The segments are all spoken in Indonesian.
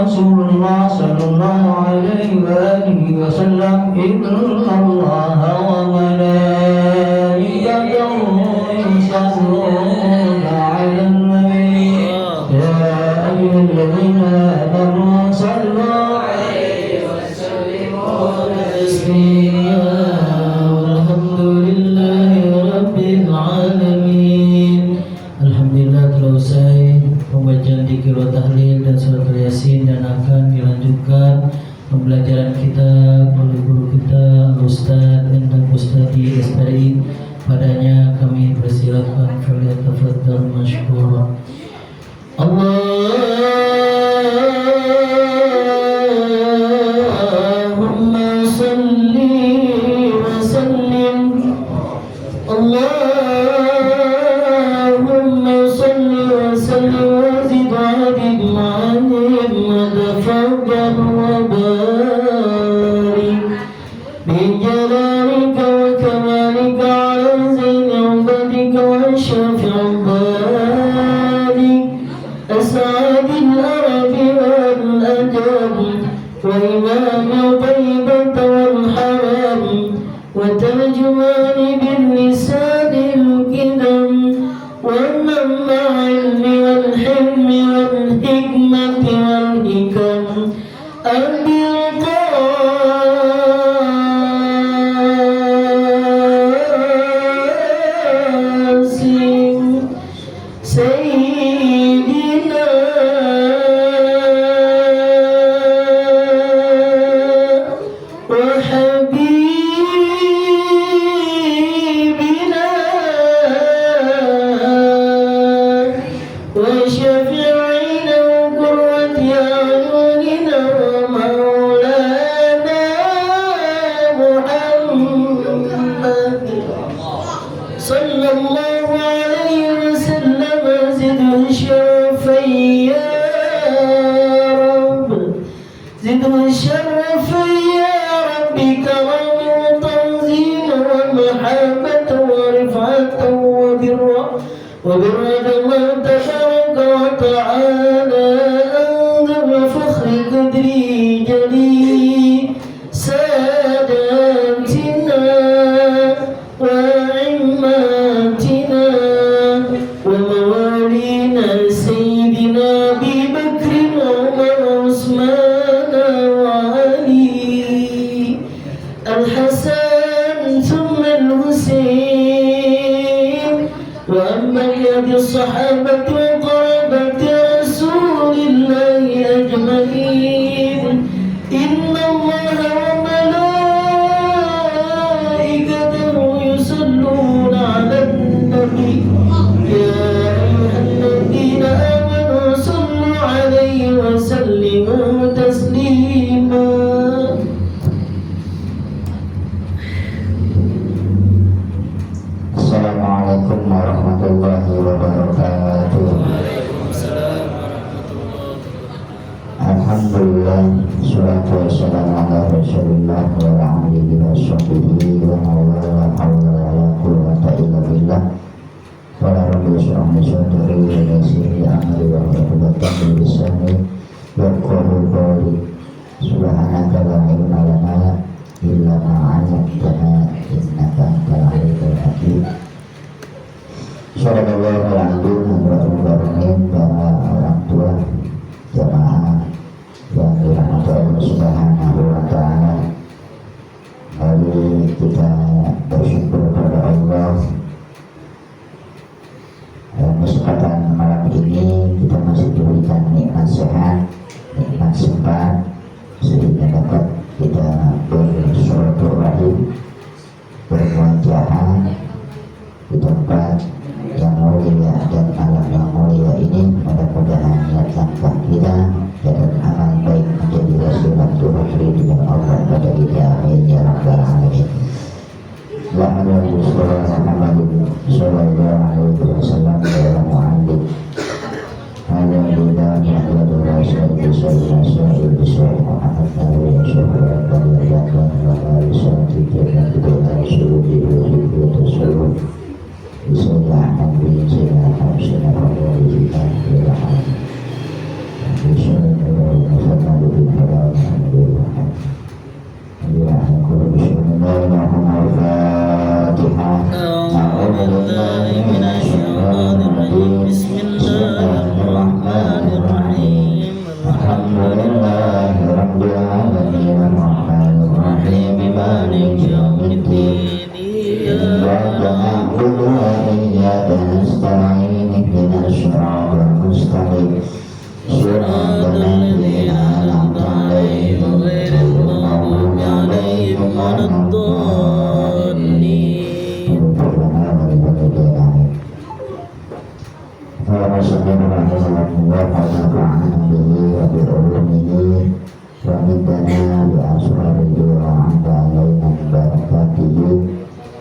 رسول الله صلى الله عليه وآله وسلم إن الله وملائكته يصلون على النبي يا أيها الذين آمنوا صلوا عليه وسلموا تسليما والحمد لله رب العالمين. Alhamdulillah telah usai pembacaan dzikir wa tahlil dan surat Yasin dan akan dilanjutkan pembelajaran kitab oleh guru kita Ustaz Endang Ustadi SPI. Padanya kami persilakan falyatafaddal masykuran. Allahumma salli wa sallim. Allahumma salli wa sallim wa zid adid ma'anim wa tafaddal wa barik bi jalalika wa kamalika ala zaini ubadika wa syafi' ubadika أسعد الأرب والأجب وإمام طيبة والحرم وترجمان باللسان الكدم ومنبع العلم والحلم والحكمة والحكم أبي القاسم سيدنا وحبيبنا وشفيعنا وقرة أعيننا ومولانا محمد صلى الله عليه وسلم زده شرفا يا رب زده شرفا يا رب كرما وتعظيما ومحبة ورفعة وبرا الله تبارك وتعالى أنزل فخر قدري جليل ساداتنا وعماتنا وموالينا سيدنا أبي بكر وعمر وعثمان وعلي الحسن ثم الحسين وأنبياء الصحابة وقرابة رسول الله أجمعين. إن الله وملائكته يصلون على النبي يا أيها الذين آمنوا صلوا عليه وسلموا تسليما. Assalamualaikum warahmatullahi wabarakatuh. Alhamdulillah, salatu wassalamu ala rasulillah wa ala alihi wa sahbihi wa mawala la hawla wa la quwwata illa billah. Qala rabbi shrah li sadri wa yassir li amri wa hlul 'uqdatam min lisani yafqahu qawli. Subhanaka la ilma lana illa ma 'allamtana innaka antal alimul hakim. Sallallahu alaihi wasallam para orang tua jamaah yang dirahmati Allah Subhanahu wa taala. Mari kita bersyukur kepada Allah. Kesempatan malam ini kita masih diberikan nikmat sehat, nikmat sempat, sehingga dapat kita bersilaturahim, bermuajahah di tempat yang mulia dan malam yang mulia ini. Mudah-mudahan niat langkah kita dan amal baik menjadi wasilah dengan Allah pada kita. Amin ya rabbal alamin. Muhammad sallallahu alaihi wasallam adalah mu'allim. Hanya kita menghadap Rasul sallallahu alaihi wasallam Muhammad sallallahu alaihi wasallam dan kita suruh tersebut Bismillah Nabi Sayyidina Muhammad sallallahu alaihi wasallam. Bismillahirrahmanirrahim. muslimin rahimahullah wa nafa'ana bihi wa bi ulumihi wa middana bi ashabihi wa anda alaina barakatihi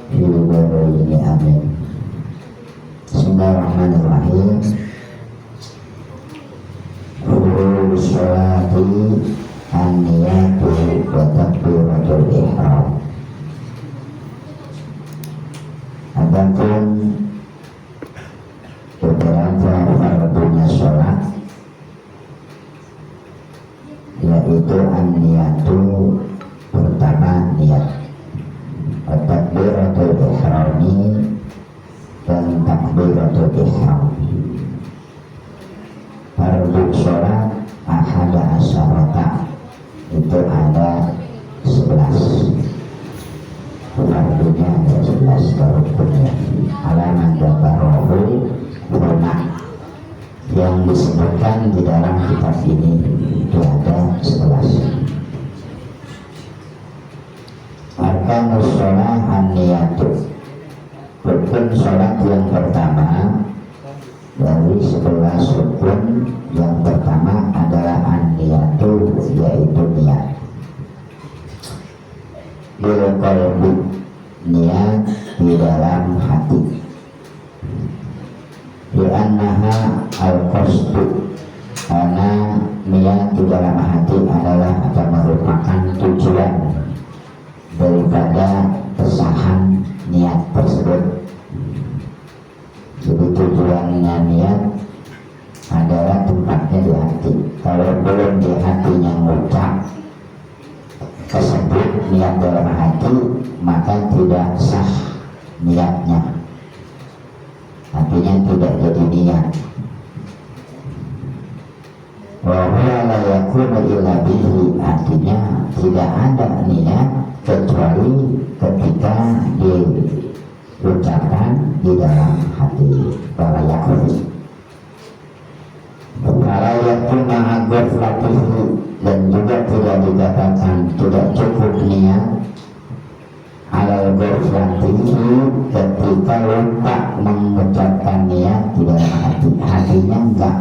fi daraini amin. Bismillahirrahmanirrahim. Furul sholati an-niyatu wa takbiratul ihram. Adapun beberapa fardunya sholat, yaitu an-niyatu, pertama niat, takbiratul ihrami dan takbiratul ihram. Fardu sholat ahada asyarata, itu ada 11. Fardunya ada 11 rukunnya. Alaman dabarohu lunak yang disebutkan di dalam kitab ini itu ada 11. Arkanus sholat an-niyatu, rukun sholat yang pertama dari 11 rukun. Yang pertama adalah an-niyatu, yaitu niat. Bil qalbi, niat di dalam hati. Di annaha al-qasdu, karena niat di dalam hati adalah atau merupakan tujuan daripada kesahan niat tersebut. Jadi tujuannya niat adalah tempatnya di hati. Kalau belum di hatinya ngucap tersebut niat dalam hati, maka tidak sah niatnya, artinya tidak jadi niat. Wa huwa la yakunu illa bihi, artinya tidak ada niat kecuali ketika diucapkan di dalam hati. Wala yakunu wala yakunu ma'agoflatihi, dan juga tidak dikatakan tidak cukup niat alal ghaflatihi, ketika lupa mengucapkan niat di dalam hati. Hatinya enggak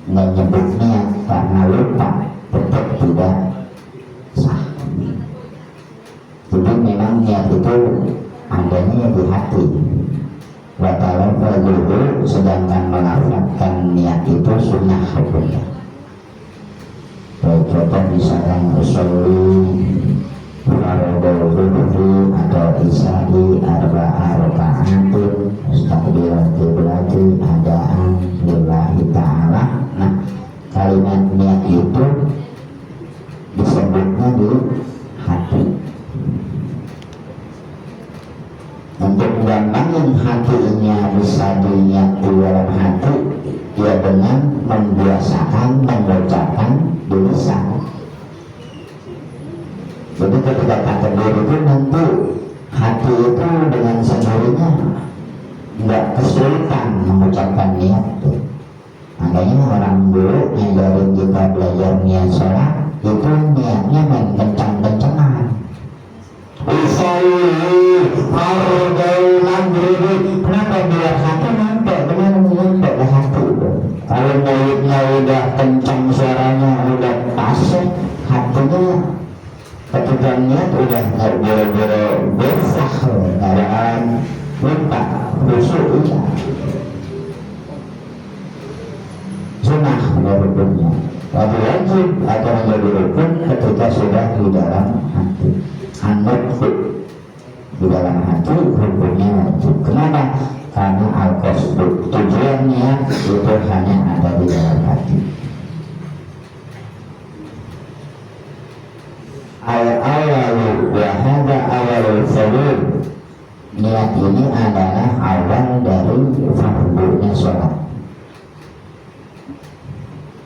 menyebut niat karena lupa, tetap tidak sah. Jadi memang niat itu adanya di hati. Watalau dulu, sedangkan melafalkan niat itu sunnah hukumnya. Baik, contoh misalkan usulli faradul zuhri atau isya'i arba'a raka'atin mustaqbilan qiblati adaan lillahi ta'ala. Nah, kalimat niat itu disebutnya di hati. Untuk menggampangkan hatinya bisa diniat di dalam hati, ya dengan membiasakan mengucapkan di lisan. Jadi ketika takbir itu nanti hati itu dengan sendirinya nggak kesulitan mengucapkan niat. Makanya orang dulu ngajarin kita belajar niat sholat itu niatnya main kencang-kencangan. Kenapa biar hati nyampe, dengan nyampe ke hati. Kalau muridnya udah kencang, suaranya udah pas, hatinya ketika niat udah nggak boro-boro besar, nggak ada lupa khusyuk. Sunnah rukunnya, tapi wajib atau menjadi rukun ketika sudah di dalam hati. An-nutq di dalam hati hukumnya wajib. Kenapa? Karena al-qasdu, tujuannya itu hanya ada di dalam hati. Al-awalu wa hadha awalul fardh, niat ini adalah awal dari fardunya sholat.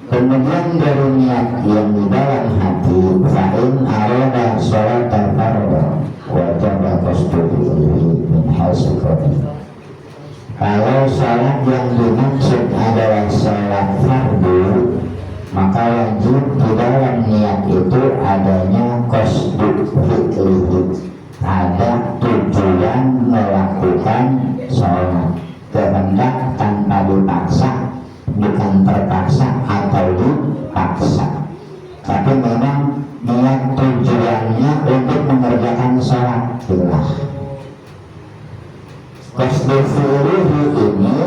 Kemudian dari niat yang di dalam hati, fa'in arada sholat al-fardh wajib qasduhu min hasil qadi. Kalau sholat yang dimaksud adalah sholat fardu, maka wajib di dalam niat itu adanya qasdu fi'lihi, ada tujuan melakukan sholat, kehendak tanpa dipaksa tapi memang niat tujuannya untuk mengerjakan sholat billah. Qasdul fi'lihi ini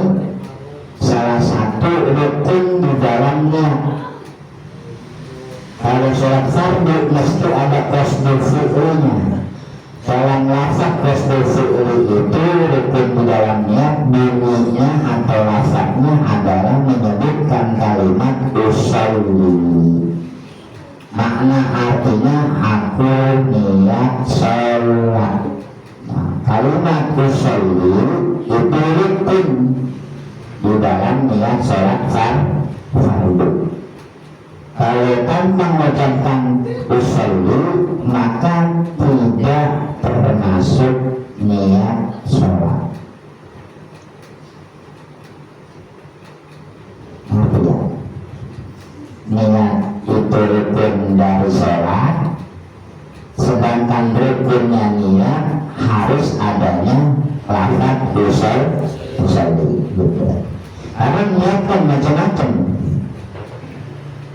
salah satu rukun di dalamnya. Kalau sholat fardu mesti ada qasdul fi'linya. Dalam lafaz qasdul fi'li itu rukun di dalamnya, bunyinya atau lafaznya adalah menyebutkan kalimat usolli. Makna artinya aku niat sholat. Nah, kalimat usolli itu rukun di dalam niat sholat fardu. Kalau tanpa mengucapkan usolli maka tidak termasuk niat sholat. Niat itu rukun dari sholat, sedangkan rukunnya niat harus adanya lafaz usolli. Karena niat kan macam-macam.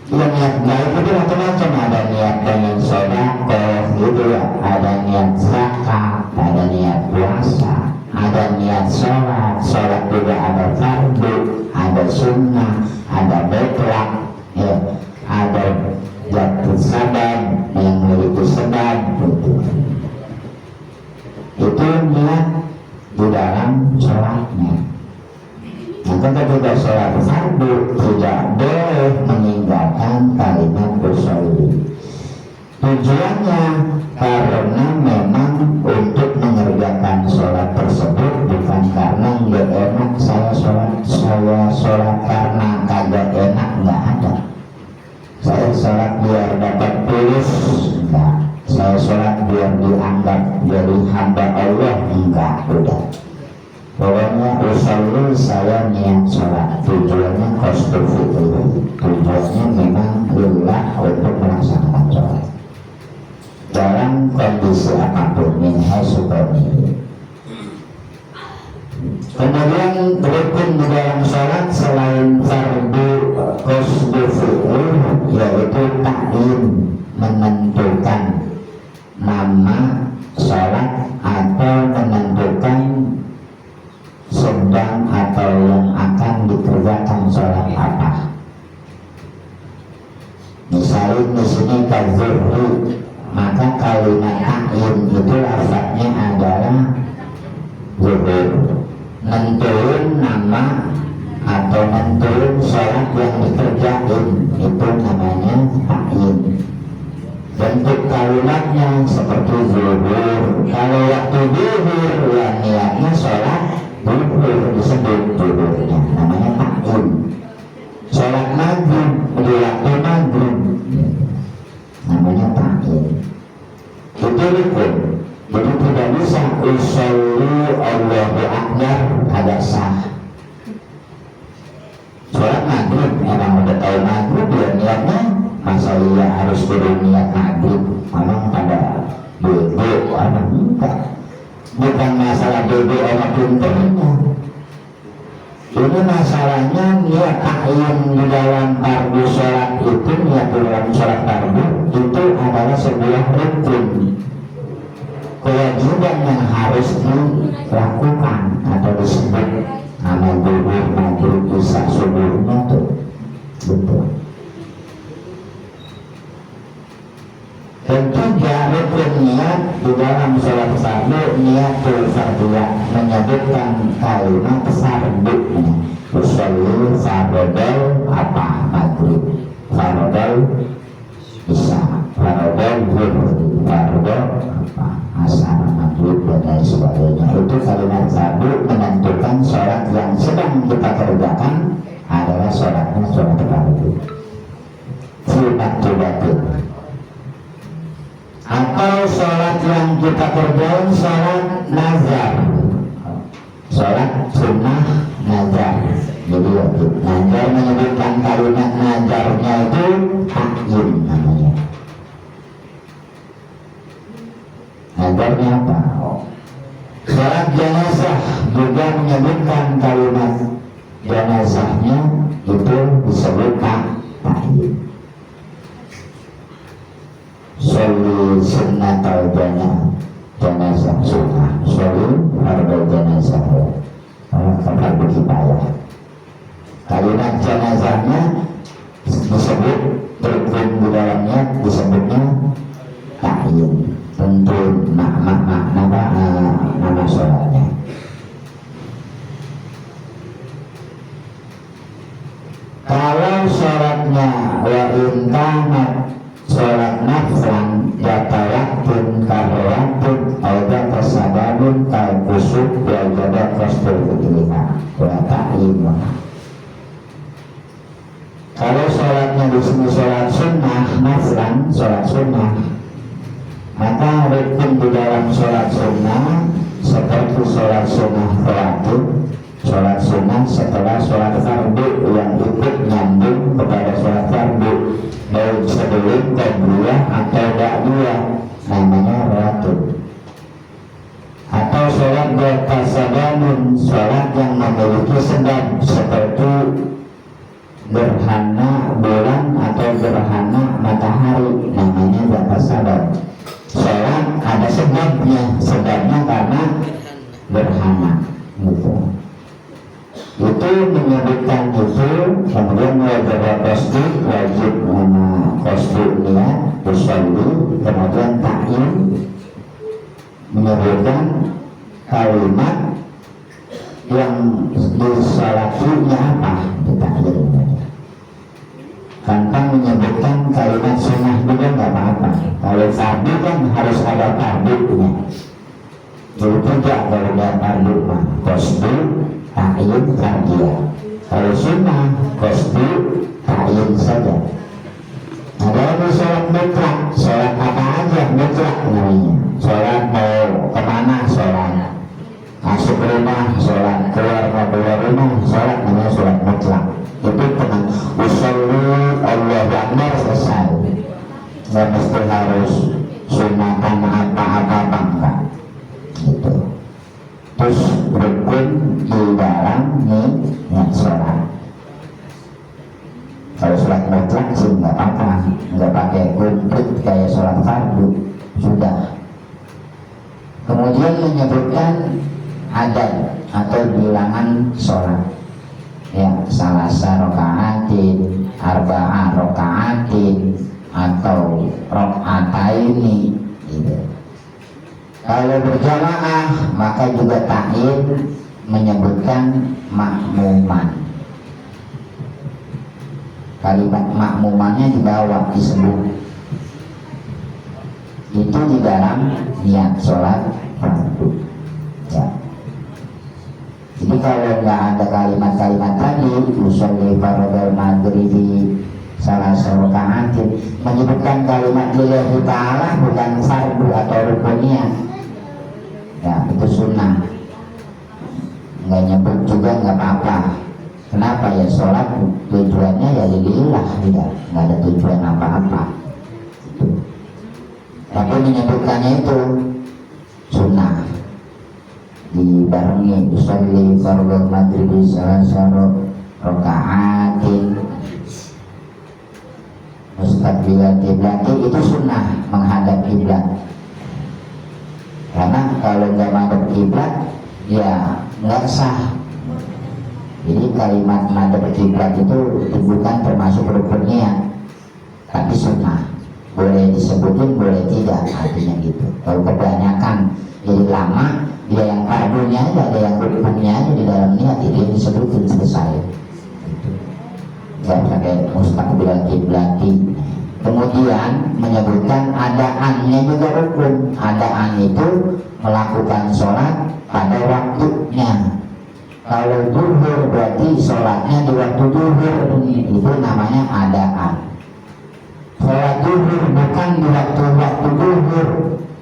Yang niat baik itu macam-macam, ada niat dengan sedekah gitu ya, ada niat zakat, ada niat puasa, ada niat sholat juga ada fardu, ada sunnah, ada mutlak, ya, ada jatuh sabab yang memiliki sebab gitu. Itu niat di dalam sholatnya. Maka ketika sholat fardu tidak boleh meninggalkan kalimat usolli. Tujuannya karena memang untuk mengerjakan sholat tersebut, bukan karena nggak enak saya sholat karena kagak enak, nggak ada. Saya sholat biar dapat tulus, enggak. Saya sholat biar dianggap jadi hamba Allah, enggak, udah. Pokoknya usolli saya niat sholat, tujuannya qasdul fi'li, tujuannya memang lillah untuk melaksanakan sholat dalam kondisi apapun min haitsu qadiri. Kemudian rukun di dalam sholat selain fardu qasdul fi'li yaitu ta'yin, menentukan nama sholat atau menentukan sedang atau yang akan dikerjakan sholat apa. Misalnya di sini kazuhri, maka kalimat ta'yin itu lafaznya adalah zuhur. Nentuin nama atau nentuin sholat yang dikerjain itu namanya ta'yin. Bentuk kalimatnya seperti zuhur. Kalau waktu zuhur ya niatnya sholat zuhur, disebut zuhurnya, namanya ta'yin. Sholat maghrib di waktu maghrib namanya ta'yin. Itu rukun. Jadi tidak bisa usolli Allahu Akbar agak sah. Sholat maghrib memang udah tahu maghrib ya niatnya, masa iya harus niat maghrib? Memang pada bego apa enggak? Bukan masalah bego sama pinternya. Ini masalahnya niat ta'yin di dalam fardu sholat itu, niat di dalam sholat fardu itu adalah sebuah rukun, kewajiban yang harus dilakukan atau disebut nama zuhur, maghrib, isya, subuhnya tuh betul. Ketiga rukun niat di dalam sholat fardu, niatul fardiyah, menyebutkan kalimat fardu. Usolli fardal apa maghrib, fardal isya, fardal zuhur, fardal apa asar, maghrib dan lain sebagainya. Itu kalimat fardu menentukan sholat yang sedang kita kerjakan adalah sholatnya sholat fardu. Sunatubatin. Atau sholat yang kita kerjain sholat nazar, sholat sunnah nazar. Jadi wajib. Nazar menyebutkan kalimat nazarnya itu ta'yin namanya. Nazarnya apa? Sholat jenazah juga menyebutkan kalimat jenazahnya itu disebut ta'yin. jenazah sunnah, sholat fardu jenazah ya, fardu kifayah. Kalimat jenazahnya disebut rukun di dalamnya disebutnya ta'yin, tentu nama sholatnya. Kalau sholatnya wa intanat sholat naflan yatawakun kahwatun auda tersababun kalkusuk wajada kostul kutiliha wa ta'yin. Kalau sholatnya di sini sholat sunnah naflan, sholat sunnah, maka rukun di dalam sholat sunnah seperti sholat sunnah rawatib, sholat sunnah setelah sholat fardu yang ikut nyambung kepada sholat fardu, baik sebelum qabliyah atau ba'diyah, namanya rawatib. Atau sholat bertasabamun, sholat yang memiliki sebab seperti gerhana bulan atau gerhana matahari, namanya bertasabab. Sholat ada sebabnya karena gerhana gitu. Itu menyebutkan itu, kemudian wajib nama qasdu niat usolli, kemudian ta'yin menyebutkan kalimat yang disolatinya apa ditakdirnya. Tanpa menyebutkan kalimat sunnah juga nggak apa-apa. Kalau fardu kan harus ada fardunya. Jadi tidak kalau ada fardu mah qasdu ta'yin fardiyah. Kalau sunnah qasdu ta'yin saja. Ada yang sholat mutlak, sholat apa aja mutlak namanya. Sholat mau kemana sholat, masuk rumah sholat, keluar rumah sholat, namanya sholat mutlak. Itu tenang, usolli Allahu Akbar selesai, nggak mesti harus sunatan apa-apa enggak gitu. Terus rukun di dalam niat sholat. Kalau sholat mutlak sih nggak apa-apa, nggak pakai kumplit kayak sholat fardu, sudah. Kemudian menyebutkan adad atau bilangan sholat. Ya, salasa rokaatin, arba'ah rokaatin, atau rokataini gitu. Kalau berjamaah maka juga ta'yin menyebutkan makmuman. Kalimat makmumannya di bawah disebut. Itu di dalam niat sholat fardu ya. Jadi kalau nggak ada kalimat-kalimat tadi, usolli fardhu maghribi salasa raka'atin, menyebutkan kalimat lillahi ta'ala bukan fardu atau rukunnya ya, itu sunnah. Nggak nyebut juga nggak apa-apa. Kenapa? Ya sholat tujuannya ya lillah, tidak, nggak ada tujuan apa-apa. Tapi menyebutkannya itu sunnah, dibarengi usolli fardhu maghribi salasa raka'atin mustaqbilal qiblat, itu sunnah menghadap kiblat. Karena kalau nggak menghadap kiblat ya nggak sah. Jadi kalimat menghadap kiblat itu bukan termasuk rukunnya, tapi sunnah. Boleh disebutin, boleh tidak, artinya gitu. Kalau kebanyakan jadi lama, dia yang fardunya aja, ada yang rukunnya aja di dalam niat, itu disebutin selesai. Gak pakai mustaqbilal qiblati. Kemudian menyebutkan adaannya juga rukun. Adaan itu melakukan sholat pada waktunya. Kalau zuhur berarti sholatnya di waktu zuhur, itu namanya adaan. Sholat zuhur bukan di waktu zuhur,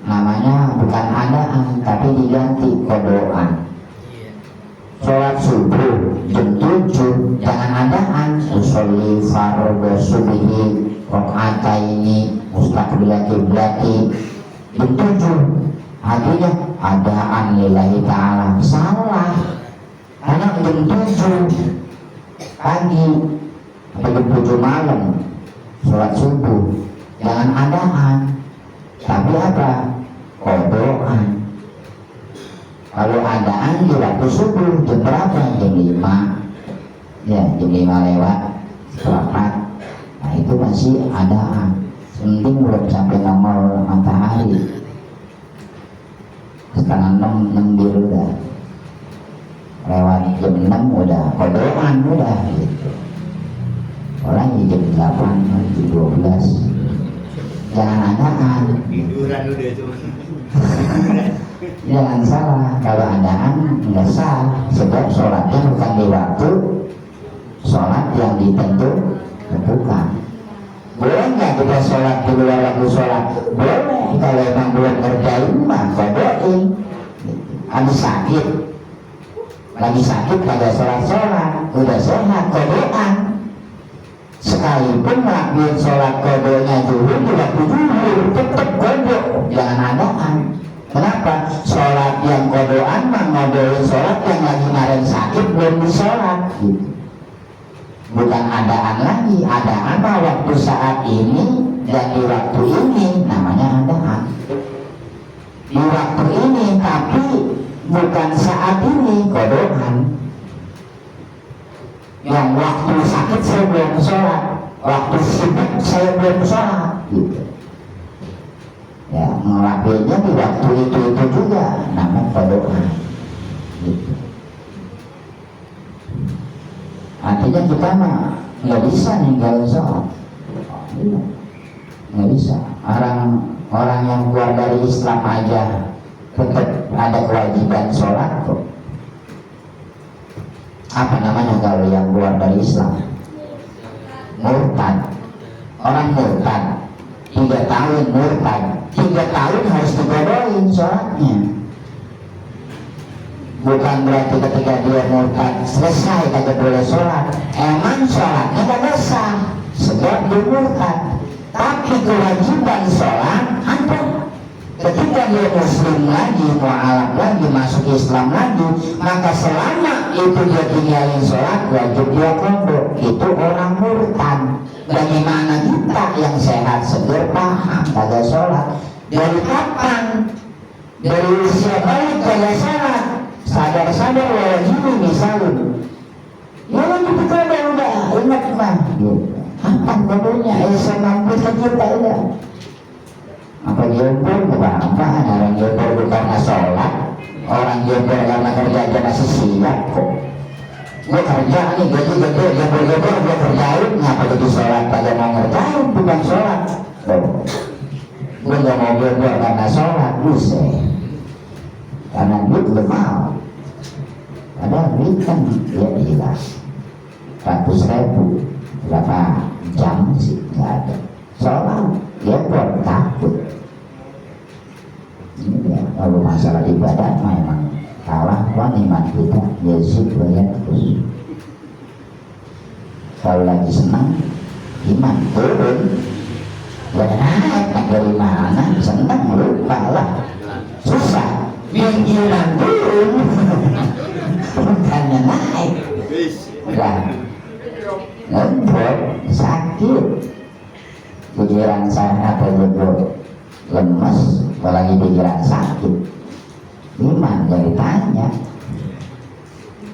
namanya bukan adaan, tapi diganti qodoan. Sholat subuh jam 7 jangan adaan, usolli fardhu subhi raka'ataini mustaqbilal qiblati jam 7, artinya adaan lillahi ta'ala. Salah, karena jam 7 pagi atau jam 7 malam sholat subuh jangan adaan, tapi apa? kodoan. Kalau adaan di waktu subuh jam berapa? Jam 5 ya, jam 5 lewat seperempat. Nah itu masih adaan, penting belum sampai nomor matahari. Setengah 6 biru udah lewat, jam 6 udah kodoan udah gitu. Orang di jam 8, jam 12 jangan adaan. Tiduran udah cuma. Jangan salah, kalau adaan nggak sah, sebab sholatnya bukan di waktu sholat yang ditentukan. Boleh nggak kita sholat di luar waktu sholat? Boleh, kalau emang belum ngerjain mah kodoin. Lagi sakit kagak sholat, udah sholat kodoan. Sekalipun ngelakuin sholat kodonya zuhur di waktu zuhur tetap kodo, jangan adaan. Kenapa? Sholat yang kodoan mah ngodoin sholat yang lagi kemarin sakit belum disolat gitu. Bukan adaan lagi, adaan mah waktu saat ini dan di waktu ini namanya adaan. Di waktu ini tapi bukan saat ini kodoan. Yang waktu sakit saya belum sholat, waktu sibuk saya belum sholat gitu. Ya, ngelakuinnya di waktu itu juga namanya kodoan gitu. Artinya kita mah nggak bisa ninggalin sholat, nggak bisa. Orang yang keluar dari Islam aja tetap ada kewajiban sholat kok. Apa namanya kalau yang keluar dari Islam? Murtad. Orang murtad 3 tahun murtad, 3 tahun harus digodoin sholatnya. Bukan berarti ketika dia murtad selesai kagak boleh sholat. Emang sholatnya kagak sah sebab dia murtad, tapi kewajiban sholat ada. Ketika dia muslim lagi, mu'alaf lagi, masuk Islam lagi, maka selama itu dia tinggalin sholat wajib dia kodok. Itu orang murtad. Bagaimana kita yang sehat seger paham kagak sholat? Dari kapan? Dari usia balik kagak sholat, sadar-sadar wajib misalnya. Ya wajib kita udah ingat mah. Apa kodonya? Sama kita udah. Apa jombor? Apa? Orang jombor bukan karena sholat, orang jombor karena kerja aja masih siap kok. Gue kerja nih, gaji-gaji, jombor-jombor gue kerjain, ngapa jadi sholat? Pada mau ngerjain, bukan sholat. Gue gak mau jombor karena sholat, buset. Karena duit gue mau. Padahal duit kan ya jelas 100.000 berapa jam sih, gak ada. Sholat, dia buat takut. Ini ya, kalau masalah ibadah memang kalah iman kita. Yazid bayar terus. Kalau lagi senang, iman turun. Benar, dari mana? Senang lupa lah. Susah, minggiran turun. Bukannya naik. Udah ngebor, sakit. Pikiran saya atau lemes, apalagi pikiran sakit, iman jadi tanya.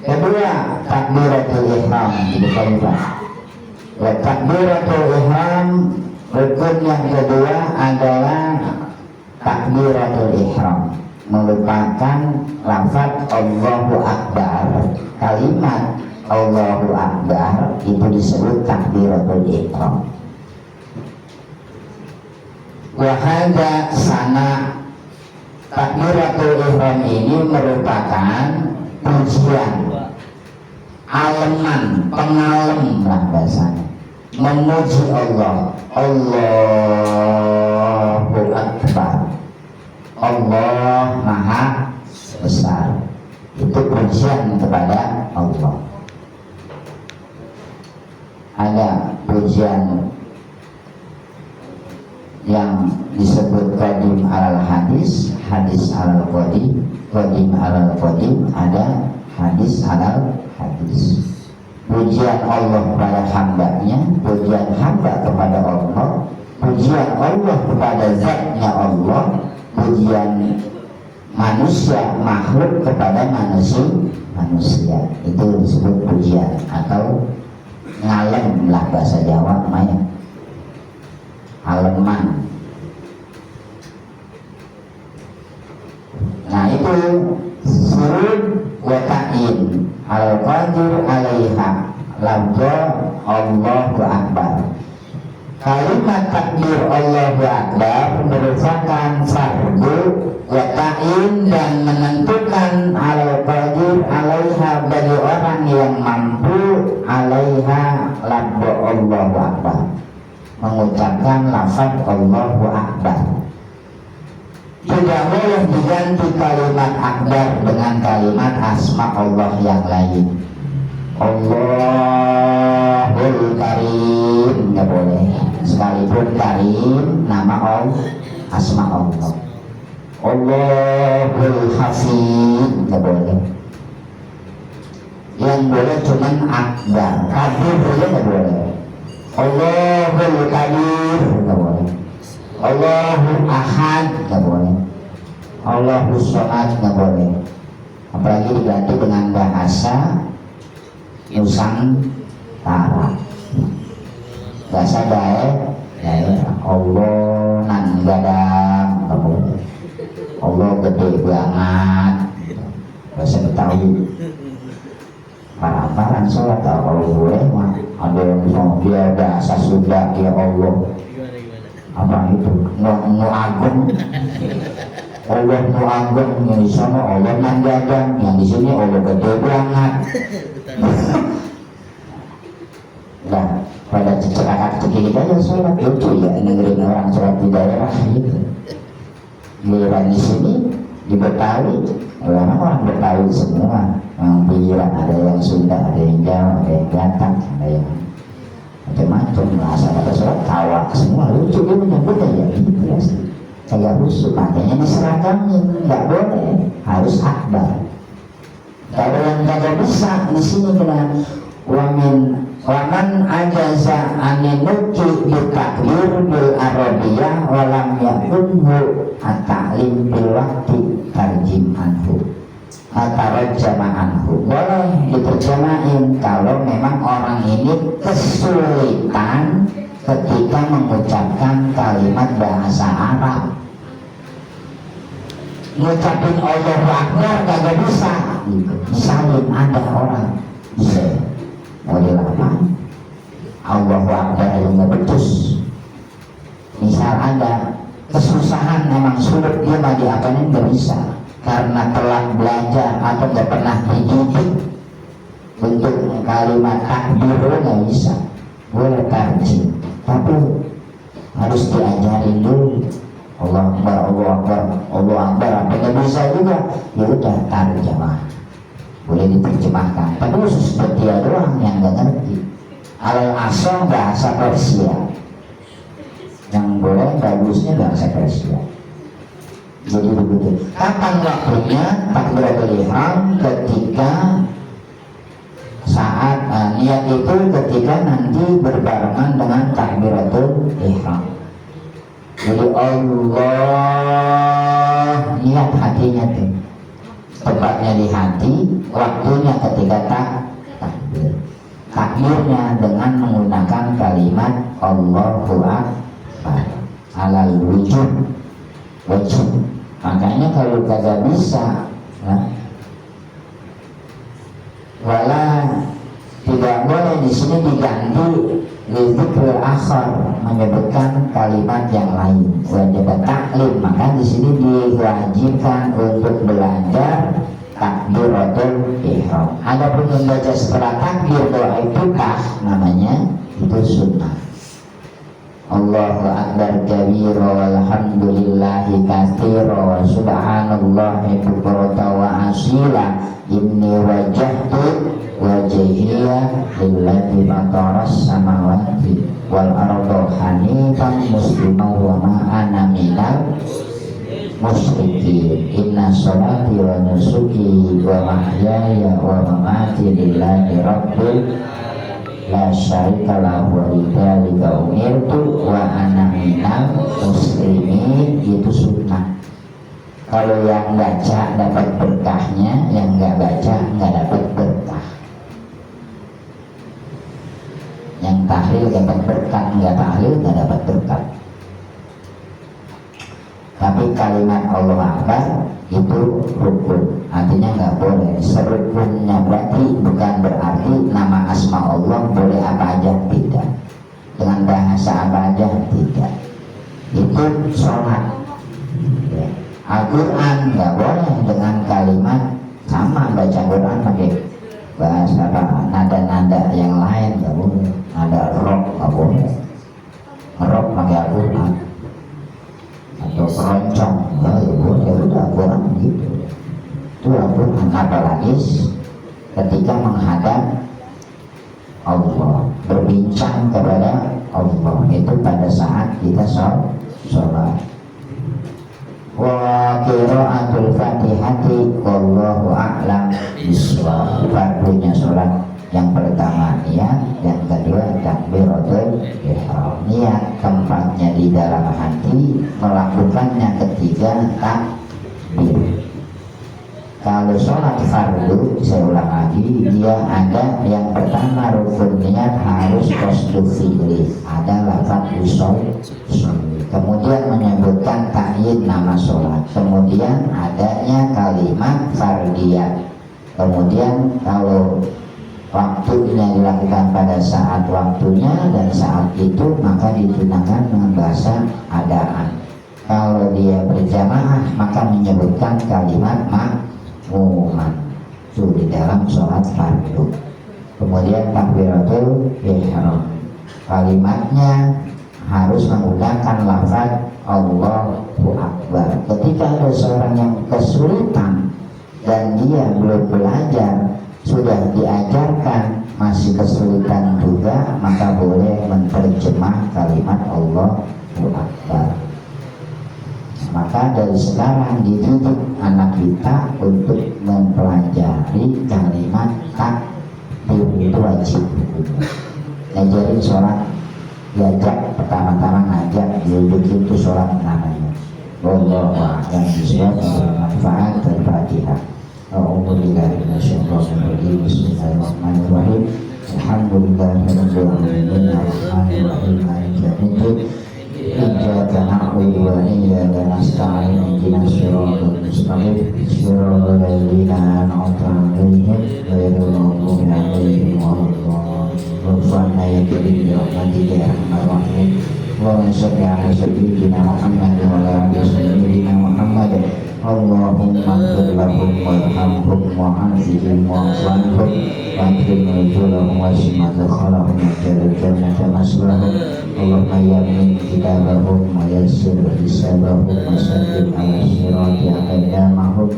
Kedua, takbiratul ihram itu kalimat. Takbiratul ihram, rukun yang kedua adalah takbiratul ihram, melupakan lafaz Allahu Akbar. Kalimat Allahu Akbar itu disebut takbiratul ihram. Wahada sana takbiratul ihram ini merupakan pujian, aleman, pengalem lah bahasanya, memuji Allah. Allahu Akbar, Allah Maha Besar. Itu pujian kepada Allah. Ada pujian yang disebut qadim alal hadis, hadis alal qadim, qadim alal qadim, ada hadis alal hadis. Pujian Allah kepada hambanya, pujian hamba kepada Allah, pujian Allah kepada zatnya Allah, pujian pujian manusia, makhluk kepada manusia itu disebut pujian atau ngalem lah bahasa Jawa namanya, aleman. Nah itu surut wa ta'in al-qadir alaiha labda Allahu Akbar. Kalimat takbir Allahu Akbar merupakan fardu wa ta'in dan menentukan al-qadir alaiha bagi orang yang mampu alaiha labda Allahu Akbar, mengucapkan lafaz Allahu Akbar. Tidak boleh diganti kalimat akbar dengan kalimat asma Allah yang lain. Allahul Karim nggak boleh, sekalipun Karim nama Allah, asma Allah. Allahul Hafid nggak boleh. Yang boleh cuman akbar, kabir boleh nggak boleh. Allahul Kabir nggak boleh. Allahu Ahad nggak boleh, Allahu Somad nggak boleh, apalagi diganti dengan bahasa Nusantara, bahasa daerah. Allah nan gadang nggak boleh, Allah gede banget, bahasa Betawi. Para sholat kalau boleh mah ada yang dia bahasa Sunda ya Allah. Apa itu? Nu agung. Allah nu agung, yang di sana Allah nan gadang, yang di sini Allah gede banget. Nah, pada cekak cekik kita ya sholat lucu ya, dengerin orang sholat di daerah gitu. Giliran di sini di Betawi, orang Betawi semua, yang pinggiran ada yang Sunda, ada yang Jawa, ada yang Batak, ada yang macam-macam bahasa kata sholat tawa semua lucu, dia menyebutnya ya gitu ya, kayak khusus makanya diseragamin, nggak boleh, harus akbar. Kalau yang kagak bisa di sini kena waman ajaza anenuki bitakbir bil arabiyah walam yakunhu at-ta'lim bil waktu tarjim anhu atau jama'anhu. Boleh diterjemahin kalau memang orang ini kesulitan ketika mengucapkan kalimat bahasa Arab. Ngucapin Allahu Akbar gak bisa gitu. Misalnya ada orang bisa model apa Allahu Akbar yang gak becus, misal ada kesusahan memang sulit, dia mau diapain gak bisa karena telah belajar atau gak pernah dididik untuk kalimat takbir gak bisa. Boleh tarjim tapi harus diajarin dulu Allah Akbar, Allah Akbar, Allah Akbar. Apa gak bisa juga ya udah tarjamah, boleh diterjemahkan, tapi khusus buat dia doang yang gak ngerti. Alal asal bahasa Persia, yang boleh bagusnya bahasa Persia. Jadi begitu. Kapan waktunya takbiratul ihram? Ketika saat niat itu ketika nanti berbarengan dengan takbiratul ihram. Jadi Allah niat hatinya tuh, tempatnya di hati, waktunya ketika takbir. Takbirnya dengan menggunakan kalimat Allahu Akbar alal wujud. Makanya kalau kagak bisa wala tidak boleh di sini diganti lidzikr akhar, menyebutkan kalimat yang lain, wajib taklim. Maka di sini diwajibkan untuk belajar takbiratul ihram. Adapun membaca setelah takbir doa itu namanya itu sunnah. Allahu Akbar kabira walhamdulillahi katsira wa subhanallahi bukratan wa asila inni wajjahtu wajhiya lillati fataras samawati wal arda hanifan musliman wa ma ana minal musyrikin inna sholati wa nusuki wa mahyaya wa mamati lillahi rabbil la syarika lahu wa bidzalika umirtu wa ana minal muslimin. Itu sunnah. Kalau yang baca dapat berkahnya, yang nggak baca nggak dapat berkah. Yang tahlil dapat berkat, nggak tahlil nggak dapat berkat. Tapi kalimat Allah Akbar itu rukun, artinya nggak boleh. Serukunnya berarti bukan berarti nama asma Allah boleh apa aja, tidak. Dengan bahasa apa aja, tidak. Itu sholat. Ya. Al-Quran nggak boleh dengan kalimat sama, baca Quran pakai bahasa apa, nada-nada yang lain nggak boleh. Nada rock nggak boleh. Rock pakai Al-Quran atau keroncong nggak boleh. Udah Quran gitu. Itu Al-Quran. Apalagi ketika menghadap Allah, berbincang kepada Allah, itu pada saat kita sholat. Wa qiraatul Fatihati wallahu a'lam bishawab. Fardunya sholat yang pertama niat, yang kedua takbiratul ihram. Niat tempatnya di dalam hati, melakukannya ketiga takbir. Kalau sholat fardu, saya ulang lagi, dia ada yang pertama rukun niat harus qasdu fi'li, ada lafaz usul. Kemudian menyebutkan ta'yin nama sholat. Kemudian adanya kalimat fardiyah. Kemudian kalau waktunya dilakukan pada saat waktunya dan saat itu, maka digunakan dengan bahasa adaan. Kalau dia berjamaah, maka menyebutkan kalimat ma'muman. Itu di dalam sholat fardu. Kemudian takbiratul ihram, kalimatnya harus menggunakan lafaz Allahu Akbar. Ketika ada seorang yang kesulitan dan dia belum belajar, sudah diajarkan masih kesulitan juga, maka boleh menerjemah kalimat Allahu Akbar. Maka dari sekarang dididik anak kita untuk mempelajari kalimat takbir, itu wajib. Ngajarin sholat, diajak pertama-tama ngajak diudukin itu sholat namanya. Wallahu a'lam bishawab. Bermanfaat. Al-Fatihah. A'udzubillahi minasyaitonir rajim. Bismillahirrahmanirrahim. Alhamdulillahirabbil alamin. Arrahmanirrahim. Maliki yaumiddin. Iyyaka na'budu wa iyyaka nasta'in. Ihdinas siratal mustaqim. Siratal ladzina an'amta 'alaihim ghairil maghdubi 'alaihim waladdallin. Rabbana ya karim bi rahmatika ya arhamar rahimin. Allahumma shalli ala sayyidina Muhammad wa ala ali sayyidina Muhammad. Allahumma ighfir lahum warhamhum wa'afihim wa'fu anhum wa akrim nuzulahum wasi' madkhalahum wa ja'al jannata maswahum. Allahumma yamin kitabahum wa yassir hisabahum wa sallim ala sirati aqdamahum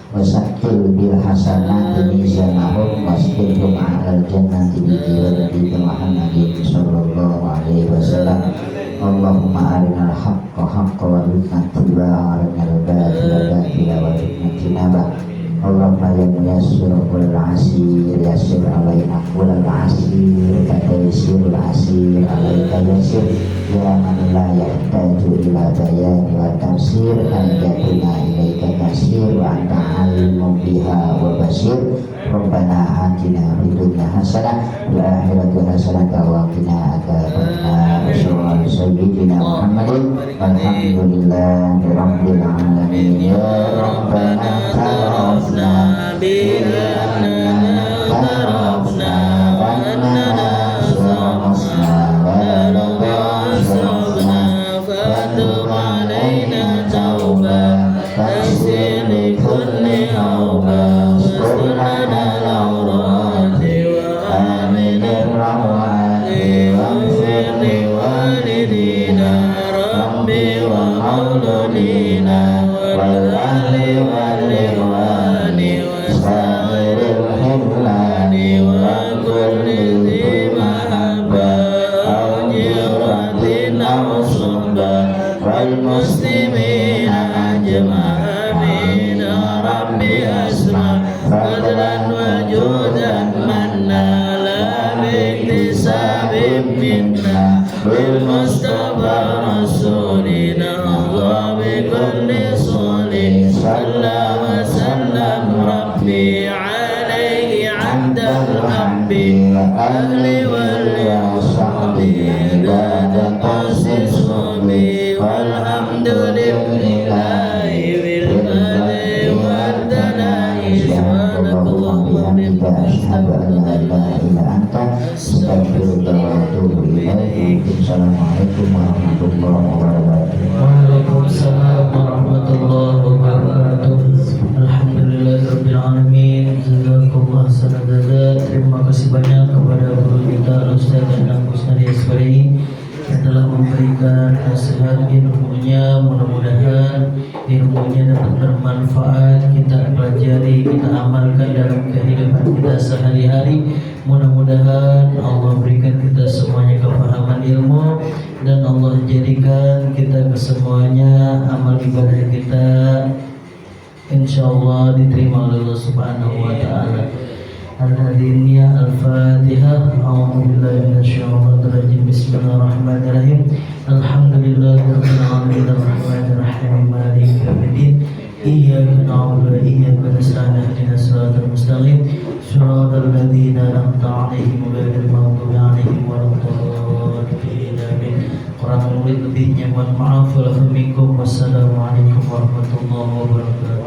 wa sakil bil hasanati mizanahum wasbirhum alal jannati bi jiwari Muhammadin sallallahu alaihi wasallam. Allahumma arinal haqqa haqqa wa arina tibaa, arinal batila batila wa arina tinabah. Allahumma ya muyassir kullal asir yassir alaina kullal asir kataysirul asir alaika yassir ya man la yahtaju ila bayani wa tafsir anjatuna ilaika kasir wa anta alimun biha wa basir. Rabbana atina fid dunya hasanah wa akhirati hasanah wa qina adzabannar. Sallallahu sayyidina Muhammadin walhamdulillahi rabbil alamin. Ya Rabbana tarafna bi'annana tarafna wa annana syarafna wa la syarafna fatub alaina tauba tasir li kulli awba surana al-awrati wa aminir rawati wa firli walidina rabbi wa mauludina wal ahli wal ikhwani wa sa'iril himlani wa kulli dhi mahabba aw jiratin aw suhba wal muslimina ajma'in ya rabbi asma fadlan wa judan manna la biktisabim minna bil mustafa rasulina Allah bi kulli ahli wali wa sahbi ibadatan sismi walhamdulillahi bil madhi wa tanai subhanallah bihamdika asyhadu an la ilaha illa anta astaghfiruka wa atubu ilaik. Assalamualaikum warahmatullahi wabarakatuh. Waalaikumsalam warahmatullahi wabarakatuh. Alhamdulillahirabbil alamin. Jazakumullah khairan. Terima kasih banyak kepada guru kita Ustaz Endang Kusnadi Asbari yang telah memberikan nasihat ilmunya. Mudah-mudahan ilmunya dapat bermanfaat, kita pelajari, kita amalkan dalam kehidupan kita sehari-hari. Mudah-mudahan Allah berikan kita semuanya kefahaman ilmu dan Allah jadikan kita kesemuanya amal ibadah kita insyaallah diterima oleh Allah Subhanahu wa taala. Al-hadirin ya al-Fatihah. A'udzubillahi minasyaitonir rajim. Bismillahirrahmanirrahim. Alhamdulillahirabbil alamin arrahmanir rahim maliki yaumiddin. Iyyaka na'budu wa iyyaka nasta'in ihdinas siratal mustaqim siratal ladzina an'amta 'alaihim ghairil maghdubi 'alaihim waladdallin. Amin. Kurang lebihnya mohon maaf. Wassalamualaikum warahmatullahi wabarakatuh.